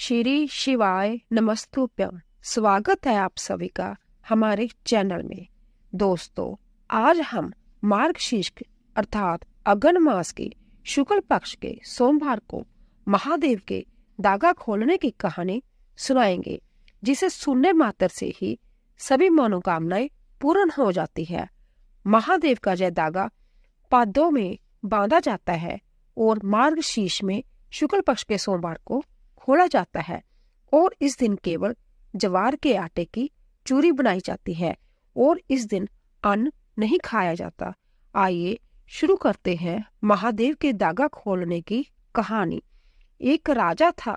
श्री शिवाय नमस्तुभ्यम। स्वागत है आप सभी का हमारे चैनल में। दोस्तों, आज हम मार्गशीर्ष अर्थात अगन मास के शुक्ल पक्ष के सोमवार को महादेव के दागा खोलने की कहानी सुनाएंगे, जिसे सुनने मात्र से ही सभी मनोकामनाएं पूर्ण हो जाती है। महादेव का यह दागा पादों में बांधा जाता है और मार्गशीर्ष में शुक्ल पक्ष के सोमवार को खोला जाता है और इस दिन केवल ज्वार के आटे की चूरी बनाई जाती है और इस दिन अन्न नहीं खाया जाता। आइए शुरू करते हैं महादेव के दागा खोलने की कहानी। एक राजा था।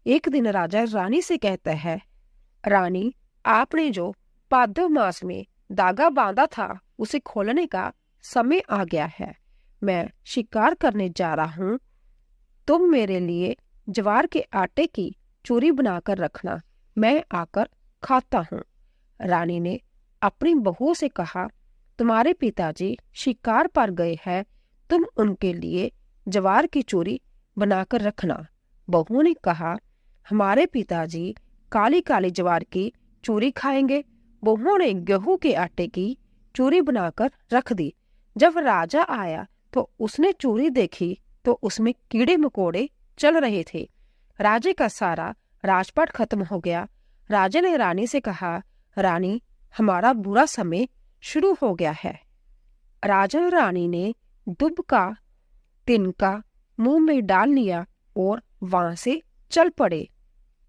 एक दिन राजा रानी से कहता है, रानी, आपने जो भाद्र मास में दागा बांधा था उसे खोलने का समय आ गया है। मैं शिकार करने जा रहा हूँ। तुम मेरे लिए ज्वार के आटे की चूरी बनाकर रखना, मैं आकर खाता हूँ। रानी ने अपनी बहू से कहा, तुम्हारे पिताजी शिकार पर गए हैं, तुम उनके लिए ज्वार की चूरी बनाकर रखना। बहू ने कहा, हमारे पिताजी काली काली ज्वार की चूरी खाएंगे। बहू ने गेहूं के आटे की चूरी बनाकर रख दी। जब राजा आया तो उसने चूरी देखी तो उसमें कीड़े मकोड़े चल रहे थे। राजे का सारा राजपाट खत्म हो गया। राजा ने रानी से कहा, रानी, हमारा बुरा समय शुरू हो गया है। राजा रानी ने दुब का तिनका मुंह में डाल लिया और वहां से चल पड़े।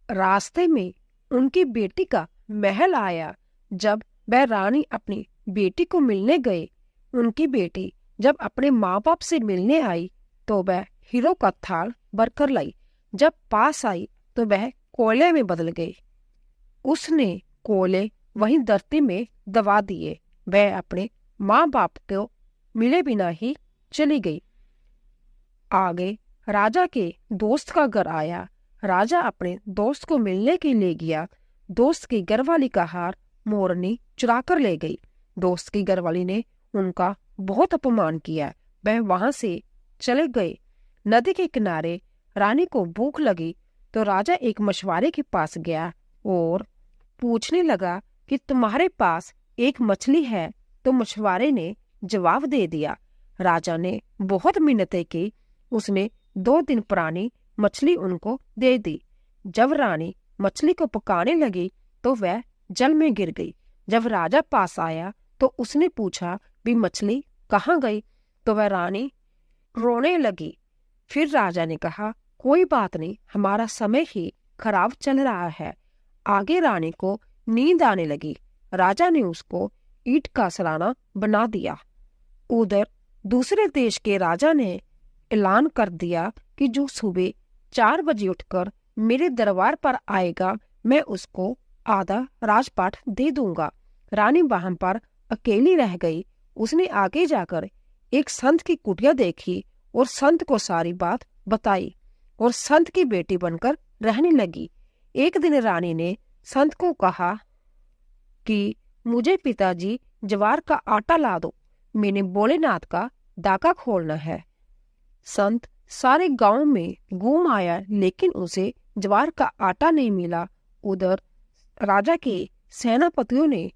रास्ते में उनकी बेटी का महल आया। जब वह रानी अपनी बेटी को मिलने गए, उनकी बेटी जब अपने माँ बाप से मिलने आई तो वह हीरो का थाल भरकर लाई। जब पास आई तो वह कोयले में बदल गई। उसने कोयले वहीं धरती में दबा दिए। वह अपने माँ बाप को मिले बिना ही चली गई। आगे राजा के दोस्त का घर आया। राजा अपने दोस्त को मिलने के लिए गया। दोस्त की घरवाली का हार मोरनी चुरा कर ले गई। दोस्त की घरवाली ने उनका बहुत अपमान किया। वह वहां से चले गए। नदी के किनारे रानी को भूख लगी तो राजा एक मछुआरे के पास गया और पूछने लगा कि तुम्हारे पास एक मछली है। तो मछुआरे ने जवाब दे दिया। राजा ने बहुत मिन्नतें की। उसने 2 दिन पुरानी मछली उनको दे दी। जब रानी मछली को पकाने लगी तो वह जल में गिर गई। जब राजा पास आया तो उसने पूछा भी मछली कहाँ गई, तो वह रानी रोने लगी। फिर राजा ने कहा, कोई बात नहीं, हमारा समय ही खराब चल रहा है। आगे रानी को नींद आने लगी। राजा ने उसको ईंट का सराना बना दिया। उधर दूसरे देश के राजा ने ऐलान कर दिया कि जो सुबह 4 बजे उठकर मेरे दरबार पर आएगा, मैं उसको आधा राजपाट दे दूंगा। रानी वहां पर अकेली रह गई। उसने आगे जाकर एक संत की कुटिया देखी और संत को सारी बात बताई और संत की बेटी बनकर रहने लगी। एक दिन रानी ने संत को कहा कि मुझे पिताजी ज्वार का आटा ला दो, मैंने भोलेनाथ का दागा खोलना है। संत सारे गांव में घूम आया लेकिन उसे ज्वार का आटा नहीं मिला। उधर राजा के सेनापतियों ने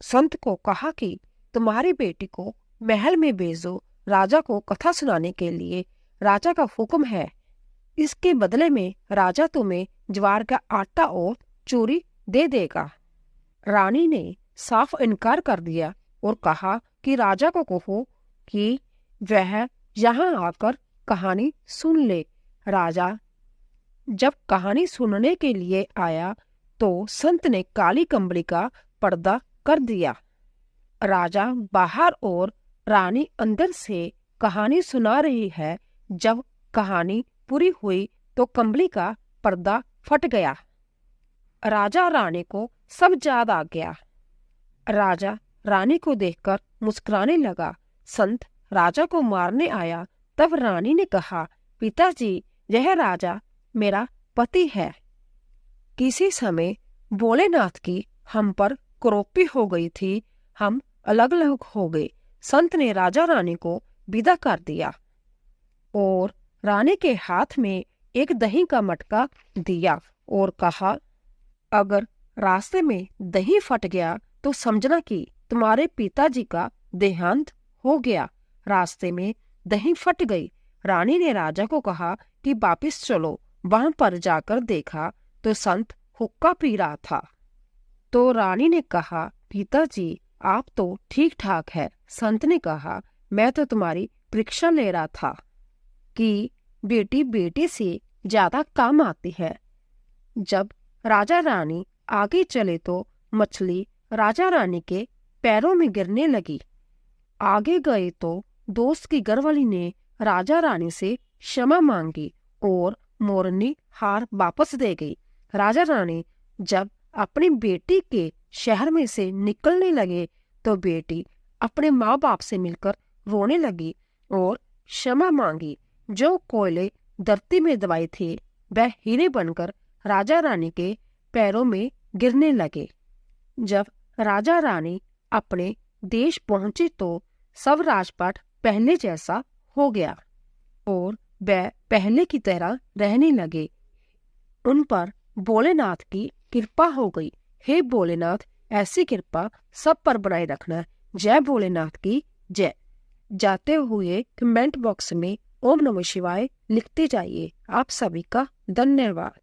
संत को कहा कि तुम्हारी बेटी को महल में भेजो, राजा को कथा सुनाने के लिए राजा का हुक्म है। इसके बदले में राजा तुम्हें ज्वार का आटा और चूरी दे देगा। रानी ने साफ इनकार कर दिया और कहा कि राजा को कहो कि वह यहाँ आकर कहानी सुन ले। राजा जब कहानी सुनने के लिए आया तो संत ने काली कंबली का पर्दा कर दिया। राजा बाहर और रानी अंदर से कहानी सुना रही है। जब कहानी पूरी हुई तो कंबली का पर्दा फट गया। राजा रानी को सब याद आ गया। राजा रानी को देखकर मुस्कुराने लगा। संत राजा को मारने आया। तब रानी ने कहा, पिताजी, यह राजा मेरा पति है। किसी समय भोलेनाथ की हम पर क्रोपी हो गई थी, हम अलग अलग हो गए। संत ने राजा रानी को विदा कर दिया और रानी के हाथ में एक दही का मटका दिया और कहा, अगर रास्ते में दही फट गया तो समझना कि तुम्हारे पिताजी का देहांत हो गया। रास्ते में दही फट गई। रानी ने राजा को कहा कि वापिस चलो। वहां पर जाकर देखा तो संत हुक्का पी रहा था। तो रानी ने कहा, पिताजी आप तो ठीक ठाक है। संत ने कहा, मैं तो तुम्हारी परीक्षा ले रहा था कि बेटी बेटे से ज्यादा काम आती है। जब राजा रानी आगे चले तो मछली राजा रानी के पैरों में गिरने लगी। आगे गए तो दोस्त की घरवाली ने राजा रानी से क्षमा मांगी और मोरनी हार वापस दे गई। राजा रानी जब अपनी बेटी के शहर में से निकलने लगे तो बेटी अपने माँ बाप से मिलकर रोने लगी और क्षमा मांगी। जो कोयले धरती में दबाए थे वह हीरे बनकर राजा रानी के पैरों में गिरने लगे। जब राजा रानी अपने देश पहुंचे तो सब राजपाट पहले जैसा हो गया और वह पहले की तरह रहने लगे। उन पर भोलेनाथ की कृपा हो गई। हे भोलेनाथ, ऐसी कृपा सब पर बनाए रखना। जय भोलेनाथ की जय। जाते हुए कमेंट बॉक्स में ओम नमः शिवाय लिखते जाइए। आप सभी का धन्यवाद।